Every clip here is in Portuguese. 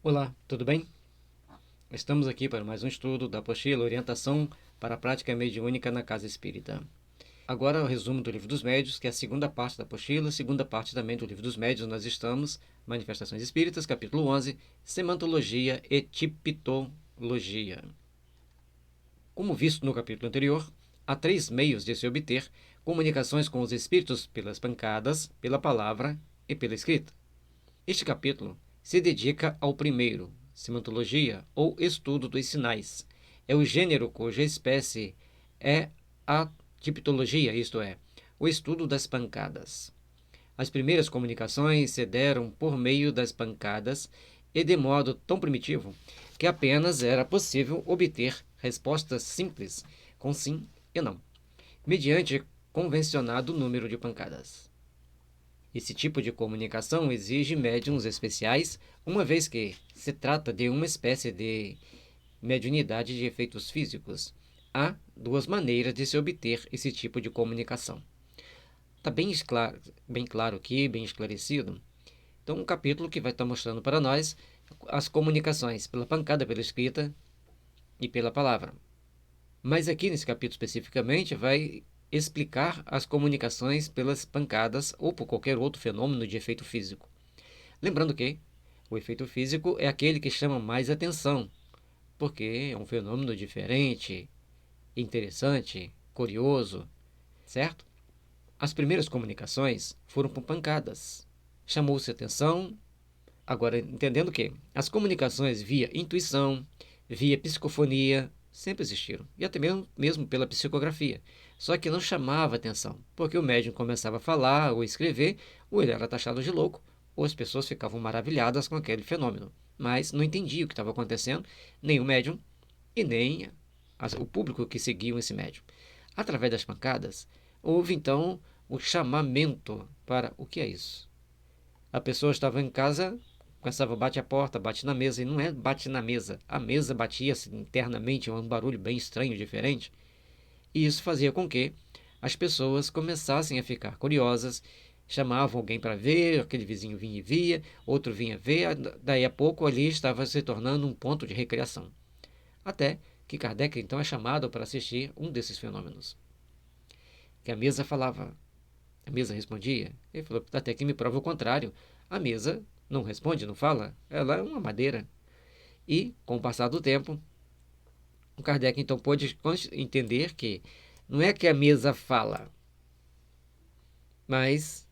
Olá, tudo bem? Estamos aqui para mais um estudo da apostila Orientação para a Prática Mediúnica na Casa Espírita. Agora o resumo do Livro dos Médiuns, que é a segunda parte da apostila, segunda parte também do Livro dos Médiuns. Nós estamos, Manifestações Espíritas, capítulo 11, Semantologia e Tipitologia. Como visto no capítulo anterior, há três meios de se obter comunicações com os espíritos: pelas pancadas, pela palavra e pela escrita. Este capítulo se dedica ao primeiro, semantologia ou estudo dos sinais. É o gênero cuja espécie é a tipologia, isto é, o estudo das pancadas. As primeiras comunicações se deram por meio das pancadas e de modo tão primitivo que apenas era possível obter respostas simples com sim e não, mediante convencionado número de pancadas. Esse tipo de comunicação exige médiuns especiais, uma vez que se trata de uma espécie de mediunidade de efeitos físicos. Há duas maneiras de se obter esse tipo de comunicação. Está bem claro aqui, bem esclarecido. Então, um capítulo que vai estar mostrando para nós as comunicações pela pancada, pela escrita e pela palavra. Mas aqui nesse capítulo especificamente vai explicar as comunicações pelas pancadas ou por qualquer outro fenômeno de efeito físico. Lembrando que o efeito físico é aquele que chama mais atenção, porque é um fenômeno diferente, interessante, curioso, certo? As primeiras comunicações foram por pancadas. Chamou-se atenção, agora entendendo que as comunicações via intuição, via psicofonia, sempre existiram, e até mesmo pela psicografia. Só que não chamava atenção, porque o médium começava a falar ou escrever, ou ele era taxado de louco, ou as pessoas ficavam maravilhadas com aquele fenômeno, mas não entendiam o que estava acontecendo, nem o médium e nem o público que seguiam esse médium. Através das pancadas, houve então o chamamento para o que é isso. A pessoa estava em casa, começava, bate a porta, bate na mesa, e não é bate na mesa, a mesa batia internamente, um barulho bem estranho, diferente, e isso fazia com que as pessoas começassem a ficar curiosas, chamavam alguém para ver, aquele vizinho vinha e via, outro vinha ver, daí a pouco ali estava se tornando um ponto de recreação. Até que Kardec então é chamado para assistir um desses fenômenos. Que a mesa falava, a mesa respondia, ele falou, até que me prova o contrário, a mesa não responde, não fala, ela é uma madeira. E, com o passar do tempo, o Kardec então pôde entender que não é que a mesa fala, mas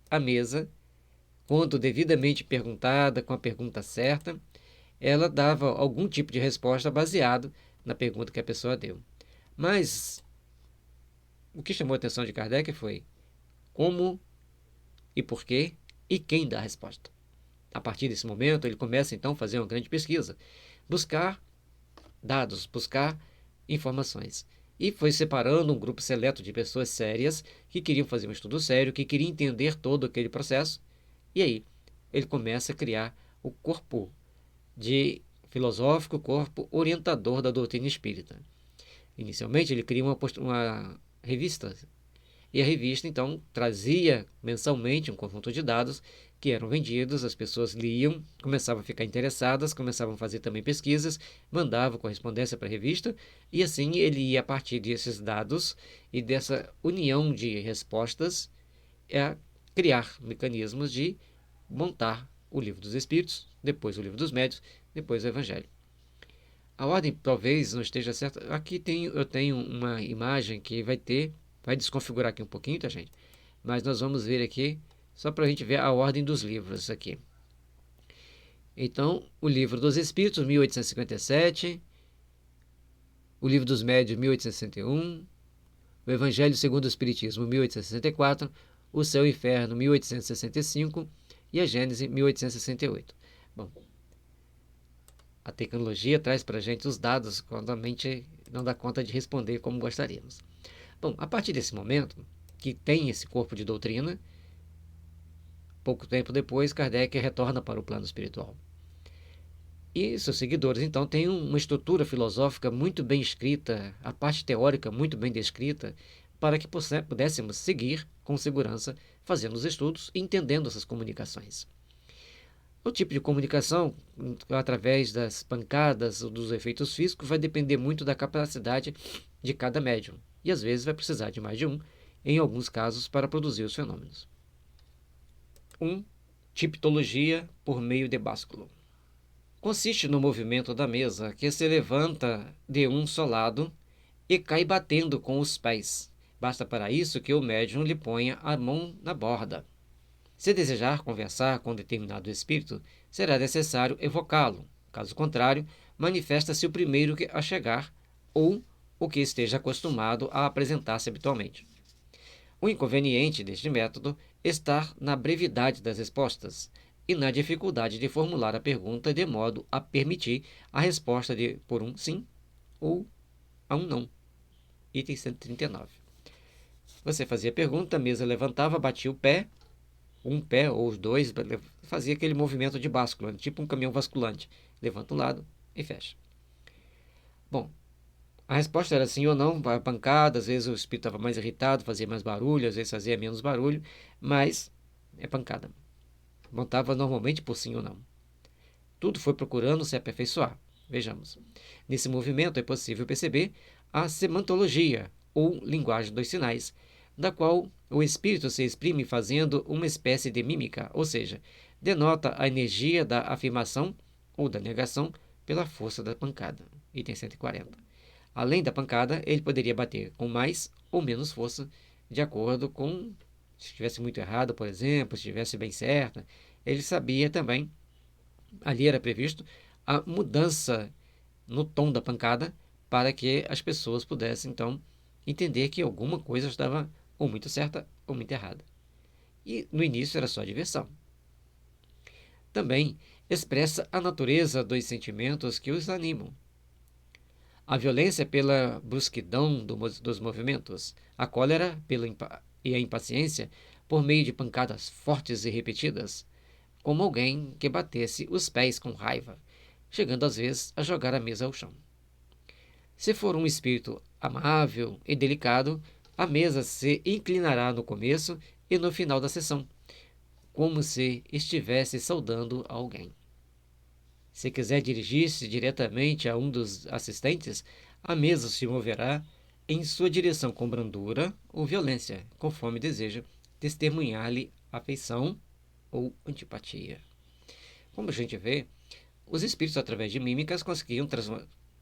a mesa, quando devidamente perguntada, com a pergunta certa, ela dava algum tipo de resposta baseado na pergunta que a pessoa deu. Mas o que chamou a atenção de Kardec foi como e por quê e quem dá a resposta. A partir desse momento, ele começa então a fazer uma grande pesquisa, buscar dados, buscar informações. E foi separando um grupo seleto de pessoas sérias que queriam fazer um estudo sério, que queriam entender todo aquele processo. E aí, ele começa a criar o corpo de filosófico, corpo orientador da doutrina espírita. Inicialmente, ele cria uma revista. E a revista, então, trazia mensalmente um conjunto de dados que eram vendidos, as pessoas liam, começavam a ficar interessadas, começavam a fazer também pesquisas, mandavam correspondência para a revista, e assim ele ia, a partir desses dados e dessa união de respostas, a criar mecanismos de montar o Livro dos Espíritos, depois o Livro dos Médiuns, depois o Evangelho. A ordem talvez não esteja certa. Aqui eu tenho uma imagem que vai desconfigurar aqui um pouquinho, tá, gente? Mas nós vamos ver aqui, só para a gente ver a ordem dos livros aqui. Então, o Livro dos Espíritos, 1857, o Livro dos Médiuns, 1861, o Evangelho segundo o Espiritismo, 1864, o Céu e o Inferno, 1865 e a Gênese, 1868. Bom, a tecnologia traz para a gente os dados quando a mente não dá conta de responder como gostaríamos. Bom, a partir desse momento, que tem esse corpo de doutrina, pouco tempo depois, Kardec retorna para o plano espiritual. E seus seguidores, então, têm uma estrutura filosófica muito bem escrita, a parte teórica muito bem descrita, para que pudéssemos seguir com segurança, fazendo os estudos e entendendo essas comunicações. O tipo de comunicação, através das pancadas ou dos efeitos físicos, vai depender muito da capacidade de cada médium, e às vezes vai precisar de mais de um, em alguns casos, para produzir os fenômenos. 1. Tipologia por meio de básculo. Consiste no movimento da mesa que se levanta de um só lado e cai batendo com os pés. Basta para isso que o médium lhe ponha a mão na borda. Se desejar conversar com determinado espírito, será necessário evocá-lo. Caso contrário, manifesta-se o primeiro a chegar ou o que esteja acostumado a apresentar-se habitualmente. O inconveniente deste método está na brevidade das respostas e na dificuldade de formular a pergunta de modo a permitir a resposta por um sim ou a um não. Item 139. Você fazia a pergunta, a mesa levantava, batia o pé, um pé ou os dois, fazia aquele movimento de báscula, tipo um caminhão basculante. Levanta um lado e fecha. Bom, a resposta era sim ou não, a pancada, às vezes o espírito estava mais irritado, fazia mais barulho, às vezes fazia menos barulho, mas é pancada. Montava normalmente por sim ou não. Tudo foi procurando se aperfeiçoar. Vejamos. Nesse movimento é possível perceber a semantologia, ou linguagem dos sinais, da qual o espírito se exprime fazendo uma espécie de mímica, ou seja, denota a energia da afirmação ou da negação pela força da pancada. Item 140. Além da pancada, ele poderia bater com mais ou menos força, de acordo com se estivesse muito errado, por exemplo, se estivesse bem certa. Ele sabia também, ali era previsto, a mudança no tom da pancada para que as pessoas pudessem, então, entender que alguma coisa estava ou muito certa ou muito errada. E no início era só diversão. Também expressa a natureza dos sentimentos que os animam. A violência pela brusquidão dos movimentos, a cólera e a impaciência por meio de pancadas fortes e repetidas, como alguém que batesse os pés com raiva, chegando às vezes a jogar a mesa ao chão. Se for um espírito amável e delicado, a mesa se inclinará no começo e no final da sessão, como se estivesse saudando alguém. Se quiser dirigir-se diretamente a um dos assistentes, a mesa se moverá em sua direção com brandura ou violência, conforme deseja testemunhar-lhe afeição ou antipatia. Como a gente vê, os espíritos, através de mímicas, conseguiam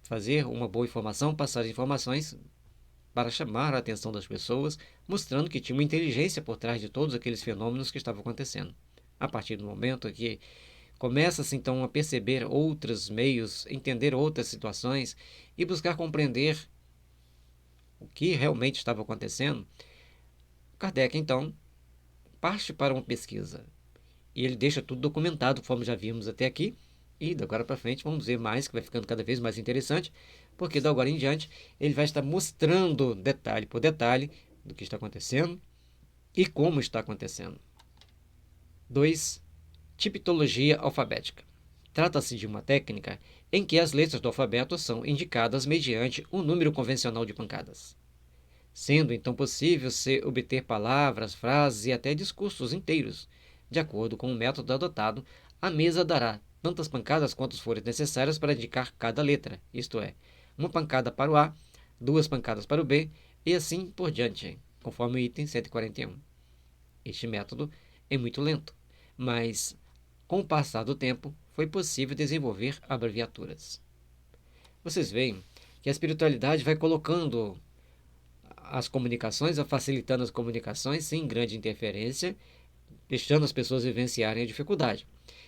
fazer uma boa informação, passar informações para chamar a atenção das pessoas, mostrando que tinha uma inteligência por trás de todos aqueles fenômenos que estavam acontecendo. A partir do momento que começa-se então a perceber outros meios, entender outras situações e buscar compreender o que realmente estava acontecendo, Kardec então parte para uma pesquisa. E ele deixa tudo documentado, conforme já vimos até aqui. E da agora para frente vamos ver mais, que vai ficando cada vez mais interessante, porque da agora em diante ele vai estar mostrando detalhe por detalhe do que está acontecendo e como está acontecendo. 2. Tipologia alfabética. Trata-se de uma técnica em que as letras do alfabeto são indicadas mediante um número convencional de pancadas. Sendo então possível se obter palavras, frases e até discursos inteiros. De acordo com o método adotado, a mesa dará tantas pancadas quantas forem necessárias para indicar cada letra, isto é, uma pancada para o A, 2 pancadas para o B e assim por diante, conforme o item 141. Este método é muito lento, mas com o passar do tempo foi possível desenvolver abreviaturas. Vocês veem que a espiritualidade vai colocando as comunicações, facilitando as comunicações sem grande interferência, deixando as pessoas vivenciarem a dificuldade.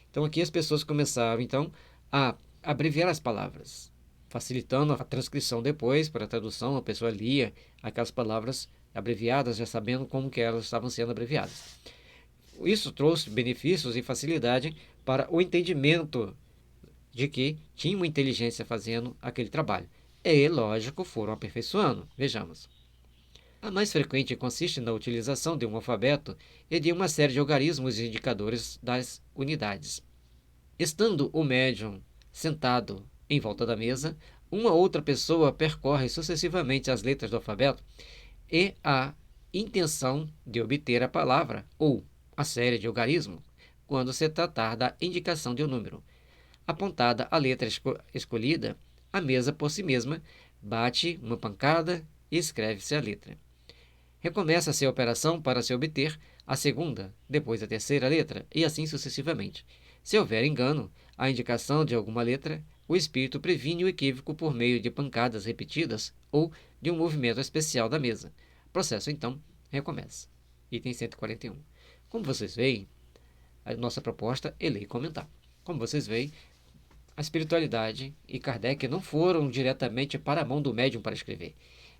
Então aqui as pessoas começaram então a abreviar as palavras, facilitando a transcrição depois, para a tradução, a pessoa lia aquelas palavras abreviadas, já sabendo como que elas estavam sendo abreviadas. Isso trouxe benefícios e facilidade para o entendimento de que tinha uma inteligência fazendo aquele trabalho. E, lógico, foram aperfeiçoando. Vejamos. A mais frequente consiste na utilização de um alfabeto e de uma série de algarismos e indicadores das unidades. Estando o médium sentado em volta da mesa, uma outra pessoa percorre sucessivamente as letras do alfabeto e a intenção de obter a palavra ou a série de algarismo quando se tratar da indicação de um número. Apontada a letra escolhida, a mesa por si mesma bate uma pancada e escreve-se a letra. Recomeça-se a operação para se obter a segunda, depois a terceira letra, e assim sucessivamente. Se houver engano, a indicação de alguma letra, o espírito previne o equívoco por meio de pancadas repetidas ou de um movimento especial da mesa. O processo, então, recomeça. Item 141. Como vocês veem, a nossa proposta é ler e comentar. Como vocês veem, a espiritualidade e Kardec não foram diretamente para a mão do médium para escrever.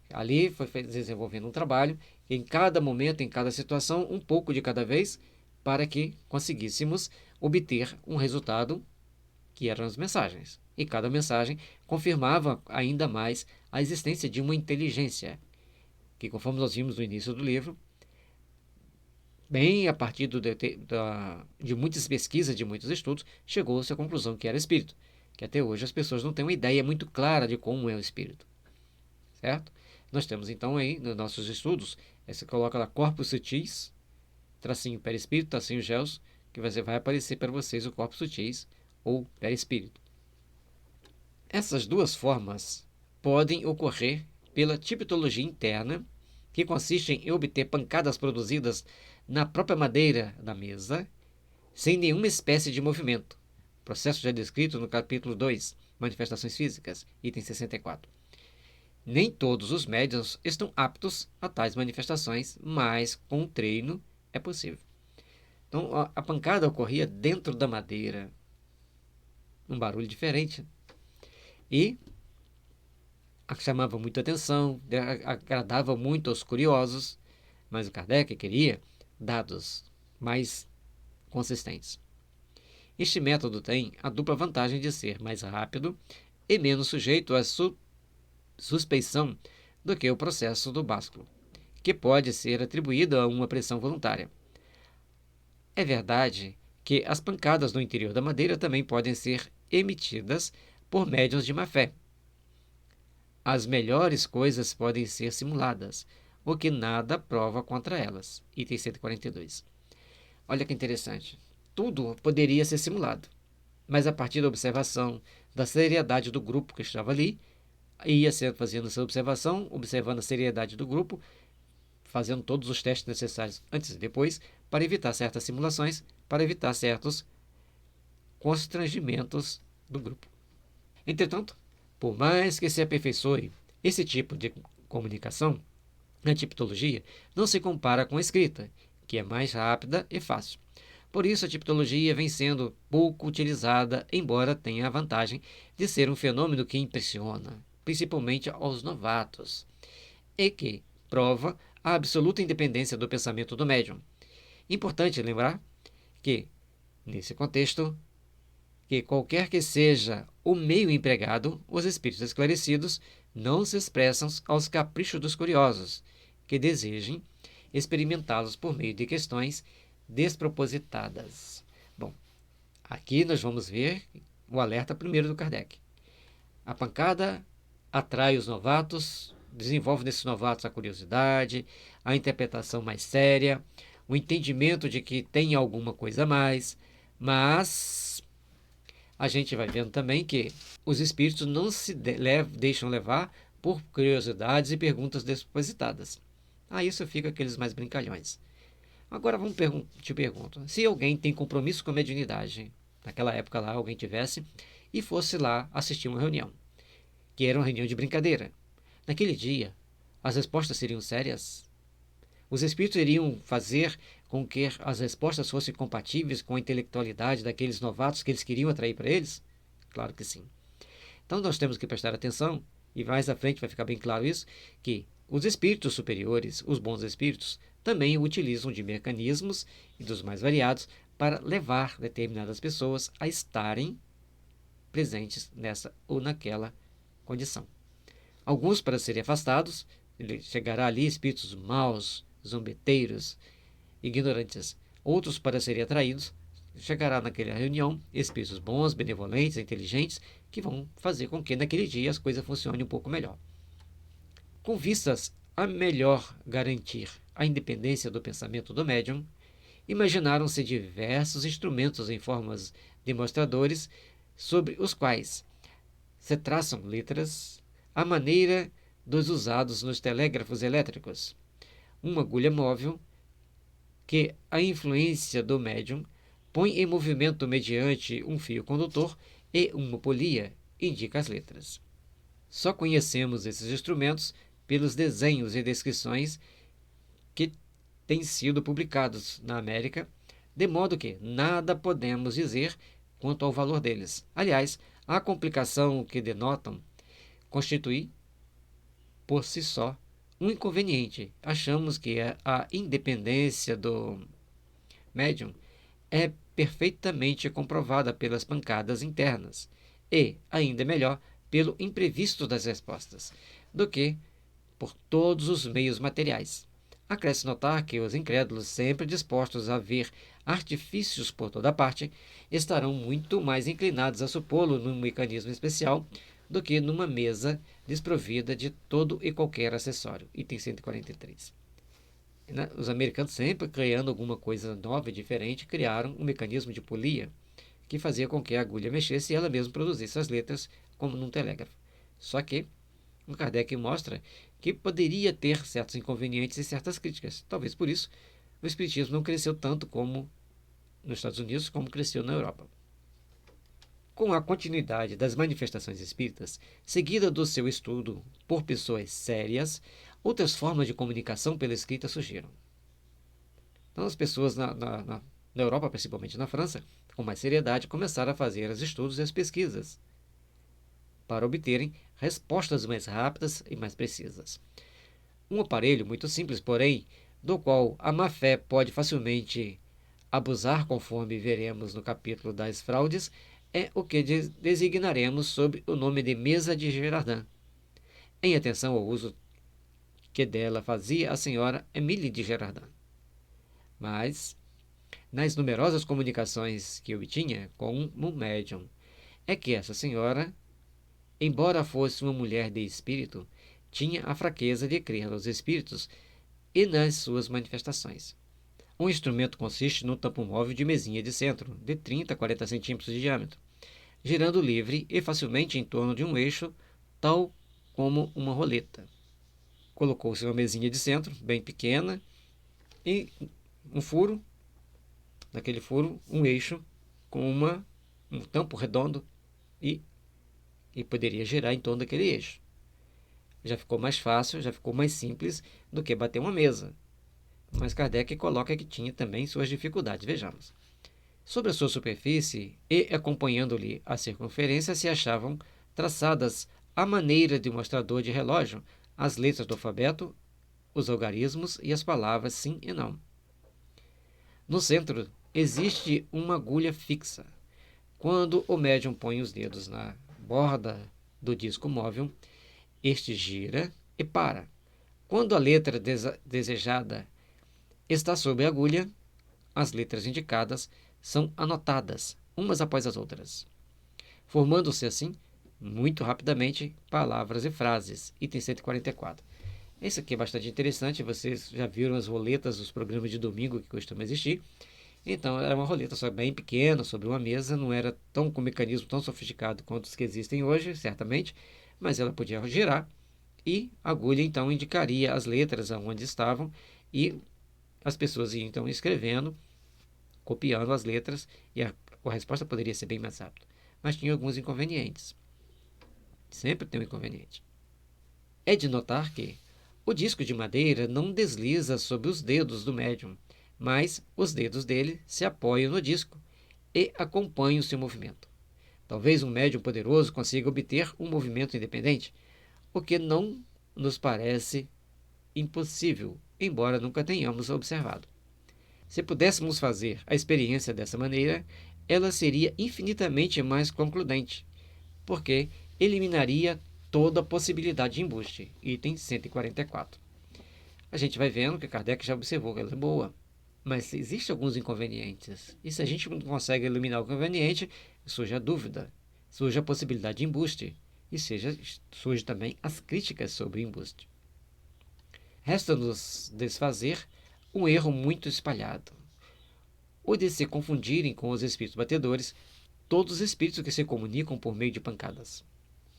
Ali foi desenvolvendo um trabalho, em cada momento, em cada situação, um pouco de cada vez, para que conseguíssemos obter um resultado que eram as mensagens. E cada mensagem confirmava ainda mais a existência de uma inteligência, que, conforme nós vimos no início do livro, bem a partir de muitas pesquisas, de muitos estudos, chegou-se à conclusão que era espírito, que até hoje as pessoas não têm uma ideia muito clara de como é o espírito. Certo? Nós temos então aí, nos nossos estudos, você coloca lá corpos sutis, tracinho perispírito, tracinho gels, que vai aparecer para vocês o corpos sutis ou perispírito. Essas duas formas podem ocorrer pela tipologia interna, que consiste em obter pancadas produzidas na própria madeira da mesa, sem nenhuma espécie de movimento. Processo já descrito no capítulo 2, Manifestações Físicas, item 64. Nem todos os médiuns estão aptos a tais manifestações, mas com o treino é possível. Então, a pancada ocorria dentro da madeira, um barulho diferente, e chamava muita atenção, agradava muito aos curiosos, mas o Kardec queria dados mais consistentes. Este método tem a dupla vantagem de ser mais rápido e menos sujeito a suspeição do que o processo do básculo, que pode ser atribuído a uma pressão voluntária. É verdade que as pancadas no interior da madeira também podem ser emitidas por médiuns de má-fé. As melhores coisas podem ser simuladas, o que nada prova contra elas. Item 142. Olha que interessante. Tudo poderia ser simulado, mas a partir da observação, da seriedade do grupo que estava ali, ia fazendo essa observação, observando a seriedade do grupo, fazendo todos os testes necessários antes e depois, para evitar certas simulações, para evitar certos constrangimentos do grupo. Entretanto, por mais que se aperfeiçoe esse tipo de comunicação, a tipologia não se compara com a escrita, que é mais rápida e fácil. Por isso, a tipologia vem sendo pouco utilizada, embora tenha a vantagem de ser um fenômeno que impressiona, principalmente aos novatos, e que prova a absoluta independência do pensamento do médium. Importante lembrar que, nesse contexto, que qualquer que seja o meio empregado, os espíritos esclarecidos não se expressam aos caprichos dos curiosos, que desejem experimentá-los por meio de questões despropositadas. Bom, aqui nós vamos ver o alerta primeiro do Kardec. A pancada atrai os novatos, desenvolve nesses novatos a curiosidade, a interpretação mais séria, o entendimento de que tem alguma coisa a mais, mas a gente vai vendo também que os espíritos não se deixam levar por curiosidades e perguntas despropositadas. Isso fica aqueles mais brincalhões. Agora te pergunto, se alguém tem compromisso com a mediunidade, naquela época lá alguém tivesse, e fosse lá assistir uma reunião, que era uma reunião de brincadeira, naquele dia, as respostas seriam sérias? Os espíritos iriam fazer com que as respostas fossem compatíveis com a intelectualidade daqueles novatos que eles queriam atrair para eles? Claro que sim. Então nós temos que prestar atenção, e mais à frente vai ficar bem claro isso, que os espíritos superiores, os bons espíritos, também utilizam de mecanismos e dos mais variados para levar determinadas pessoas a estarem presentes nessa ou naquela condição. Alguns para serem afastados, chegará ali espíritos maus, zombeteiros, ignorantes. Outros para serem atraídos, chegará naquela reunião espíritos bons, benevolentes, inteligentes, que vão fazer com que naquele dia as coisas funcionem um pouco melhor. Com vistas a melhor garantir a independência do pensamento do médium, imaginaram-se diversos instrumentos em formas de mostradores sobre os quais se traçam letras à maneira dos usados nos telégrafos elétricos. Uma agulha móvel que a influência do médium põe em movimento mediante um fio condutor e uma polia indica as letras. Só conhecemos esses instrumentos pelos desenhos e descrições que têm sido publicados na América, de modo que nada podemos dizer quanto ao valor deles. Aliás, a complicação que denotam constitui, por si só, um inconveniente. Achamos que a independência do médium é perfeitamente comprovada pelas pancadas internas e, ainda melhor, pelo imprevisto das respostas, do que por todos os meios materiais. Acresce notar que os incrédulos, sempre dispostos a ver artifícios por toda parte, estarão muito mais inclinados a supô-lo num mecanismo especial do que numa mesa desprovida de todo e qualquer acessório. Item 143. Os americanos, sempre criando alguma coisa nova e diferente, criaram um mecanismo de polia que fazia com que a agulha mexesse e ela mesma produzisse as letras como num telégrafo. Só que o Kardec mostra que poderia ter certos inconvenientes e certas críticas. Talvez por isso o espiritismo não cresceu tanto como nos Estados Unidos, como cresceu na Europa. Com a continuidade das manifestações espíritas, seguida do seu estudo por pessoas sérias, outras formas de comunicação pela escrita surgiram. Então, as pessoas na Europa, principalmente na França, com mais seriedade, começaram a fazer os estudos e as pesquisas para obterem respostas mais rápidas e mais precisas. Um aparelho muito simples, porém, do qual a má-fé pode facilmente abusar, conforme veremos no capítulo das fraudes, é o que designaremos sob o nome de mesa de Girardin, em atenção ao uso que dela fazia a senhora Émilie de Girardin. Mas, nas numerosas comunicações que obtinha com um médium, é que essa senhora, embora fosse uma mulher de espírito, tinha a fraqueza de crer nos espíritos e nas suas manifestações. Um instrumento consiste num tampo móvel de mesinha de centro, de 30 a 40 centímetros de diâmetro, girando livre e facilmente em torno de um eixo, tal como uma roleta. Colocou-se uma mesinha de centro, bem pequena, e um furo, naquele furo, um eixo com um tampo redondo e poderia girar em torno daquele eixo. Já ficou mais fácil, já ficou mais simples do que bater uma mesa. Mas Kardec coloca que tinha também suas dificuldades. Vejamos. Sobre a sua superfície e acompanhando-lhe a circunferência se achavam traçadas à maneira de um mostrador de relógio as letras do alfabeto, os algarismos e as palavras sim e não. No centro existe uma agulha fixa. Quando o médium põe os dedos na borda do disco móvel, este gira e para. Quando a letra desejada está sob a agulha, as letras indicadas são anotadas, umas após as outras, formando-se assim, muito rapidamente, palavras e frases. Item 144. Isso aqui é bastante interessante, vocês já viram as roletas dos programas de domingo que costumam existir. Então, era uma roleta só bem pequena, sobre uma mesa, não era tão com mecanismo tão sofisticado quanto os que existem hoje, certamente, mas ela podia girar e a agulha então indicaria as letras aonde estavam e as pessoas iam então escrevendo, copiando as letras e a resposta poderia ser bem mais rápida. Mas tinha alguns inconvenientes. Sempre tem um inconveniente. É de notar que o disco de madeira não desliza sobre os dedos do médium, mas os dedos dele se apoiam no disco e acompanham o seu movimento. Talvez um médium poderoso consiga obter um movimento independente, o que não nos parece impossível, embora nunca tenhamos observado. Se pudéssemos fazer a experiência dessa maneira, ela seria infinitamente mais concludente, porque eliminaria toda a possibilidade de embuste. Item 144. A gente vai vendo que Kardec já observou que ela é boa, mas existem alguns inconvenientes. E se a gente não consegue eliminar o inconveniente, surge a dúvida, surge a possibilidade de embuste, e surge também as críticas sobre embuste. Resta-nos desfazer um erro muito espalhado. ou de se confundirem com os espíritos batedores todos os espíritos que se comunicam por meio de pancadas.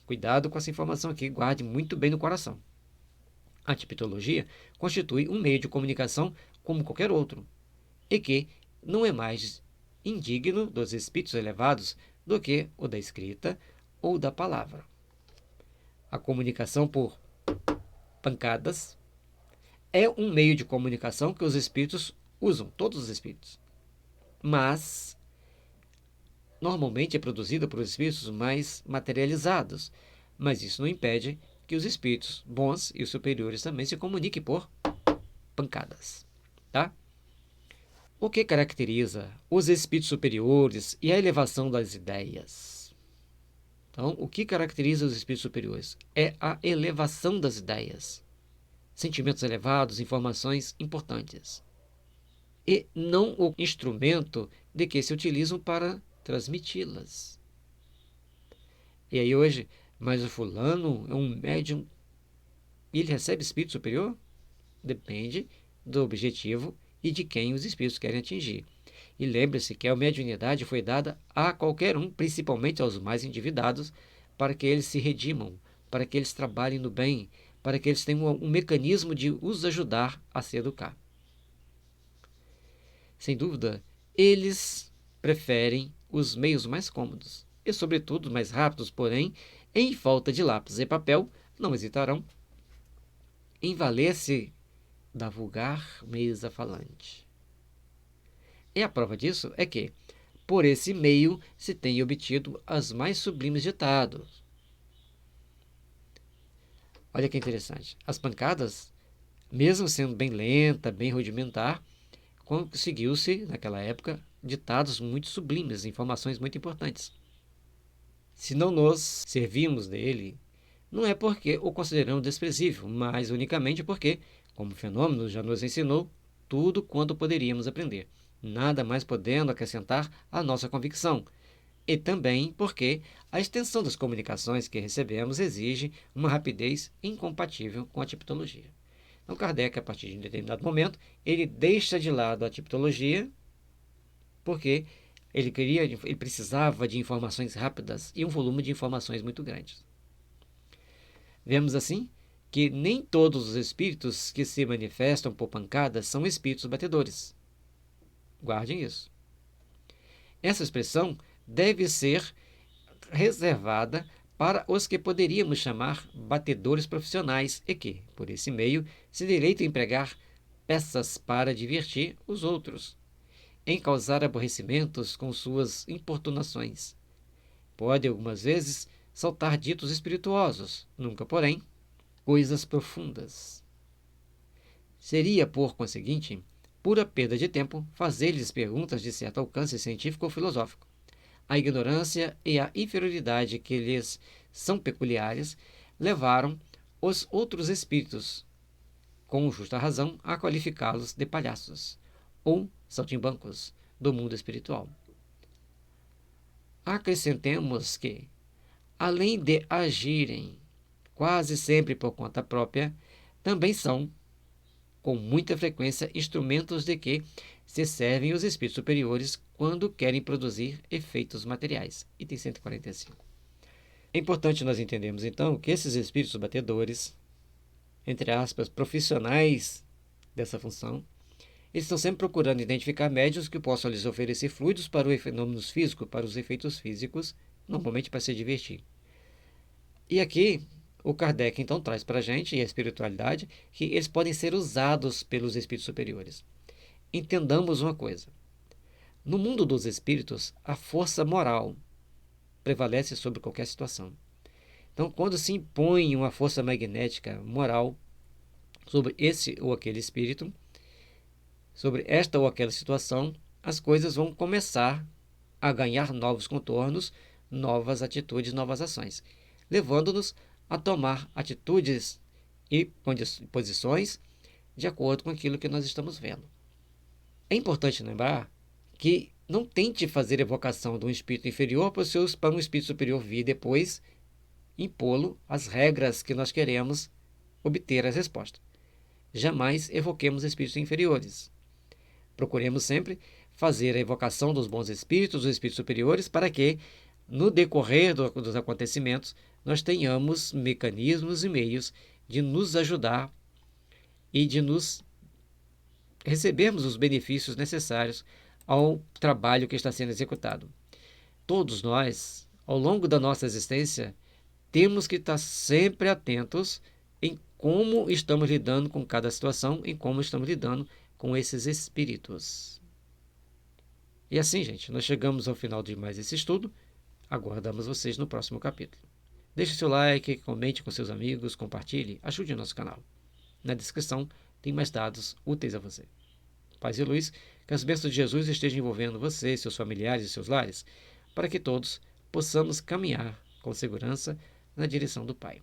Cuidado com essa informação aqui, guarde muito bem no coração. A tipologia constitui um meio de comunicação como qualquer outro, e que não é mais indigno dos espíritos elevados do que o da escrita ou da palavra. A comunicação por pancadas é um meio de comunicação que os espíritos usam, todos os espíritos. Mas, normalmente é produzida por espíritos mais materializados. Mas isso não impede que os espíritos bons e os superiores também se comuniquem por pancadas. Tá? O que caracteriza os espíritos superiores e a elevação das ideias? Então, o que caracteriza os espíritos superiores é a elevação das ideias. Sentimentos elevados, informações importantes. E não o instrumento de que se utilizam para transmiti-las. E aí hoje, mas o fulano é um médium e ele recebe espírito superior? Depende do objetivo e de quem os espíritos querem atingir. E lembre-se que a mediunidade foi dada a qualquer um, principalmente aos mais endividados, para que eles se redimam, para que eles trabalhem no bem, para que eles tenham um mecanismo de os ajudar a se educar. Sem dúvida, eles preferem os meios mais cômodos e, sobretudo, mais rápidos, porém, em falta de lápis e papel, não hesitarão em valer-se da vulgar mesa falante. E a prova disso é que, por esse meio, se tem obtido as mais sublimes ditados. Olha que interessante. As pancadas, mesmo sendo bem lenta, bem rudimentar, conseguiu-se, naquela época, ditados muito sublimes, informações muito importantes. Se não nos servimos dele, não é porque o consideramos desprezível, mas unicamente porque, como fenômeno, já nos ensinou tudo quanto poderíamos aprender, nada mais podendo acrescentar à nossa convicção. E também porque a extensão das comunicações que recebemos exige uma rapidez incompatível com a tipologia. Então, Kardec, a partir de um determinado momento, ele deixa de lado a tipologia, porque ele precisava de informações rápidas e um volume de informações muito grandes. Vemos assim que nem todos os espíritos que se manifestam por pancadas são espíritos batedores. Guardem isso. Essa expressão deve ser reservada para os que poderíamos chamar batedores profissionais e que, por esse meio, se deleitam em empregar peças para divertir os outros, em causar aborrecimentos com suas importunações. Pode, algumas vezes, saltar ditos espirituosos, nunca, porém, coisas profundas. Seria, por conseguinte, pura perda de tempo fazer-lhes perguntas de certo alcance científico ou filosófico. A ignorância e a inferioridade que lhes são peculiares levaram os outros espíritos, com justa razão, a qualificá-los de palhaços ou saltimbancos do mundo espiritual. Acrescentemos que, além de agirem quase sempre por conta própria, também são, com muita frequência, instrumentos de que se servem os espíritos superiores quando querem produzir efeitos materiais. Item 145. É importante nós entendermos, então, que esses espíritos batedores, entre aspas, profissionais dessa função, eles estão sempre procurando identificar médiuns que possam lhes oferecer fluidos para os fenômenos físicos, para os efeitos físicos, normalmente para se divertir. E aqui, o Kardec, então, traz para a gente, e a espiritualidade, que eles podem ser usados pelos espíritos superiores. Entendamos uma coisa. No mundo dos espíritos, a força moral prevalece sobre qualquer situação. Então, quando se impõe uma força magnética moral sobre esse ou aquele espírito, sobre esta ou aquela situação, as coisas vão começar a ganhar novos contornos, novas atitudes, novas ações, levando-nos a tomar atitudes e posições de acordo com aquilo que nós estamos vendo. É importante lembrar que não tente fazer evocação de um espírito inferior para um espírito superior vir depois impô-lo as regras que nós queremos obter as respostas. Jamais evoquemos espíritos inferiores. Procuremos sempre fazer a evocação dos bons espíritos, dos espíritos superiores, para que, no decorrer dos acontecimentos, nós tenhamos mecanismos e meios de nos ajudar e de nos recebermos os benefícios necessários ao trabalho que está sendo executado. Todos nós, ao longo da nossa existência, temos que estar sempre atentos em como estamos lidando com cada situação, em como estamos lidando com esses espíritos. E assim, gente, nós chegamos ao final de mais esse estudo. Aguardamos vocês no próximo capítulo. Deixe seu like, comente com seus amigos, compartilhe, ajude o nosso canal. Na descrição tem mais dados úteis a você. Paz e luz, que as bênçãos de Jesus estejam envolvendo você, seus familiares e seus lares, para que todos possamos caminhar com segurança na direção do Pai.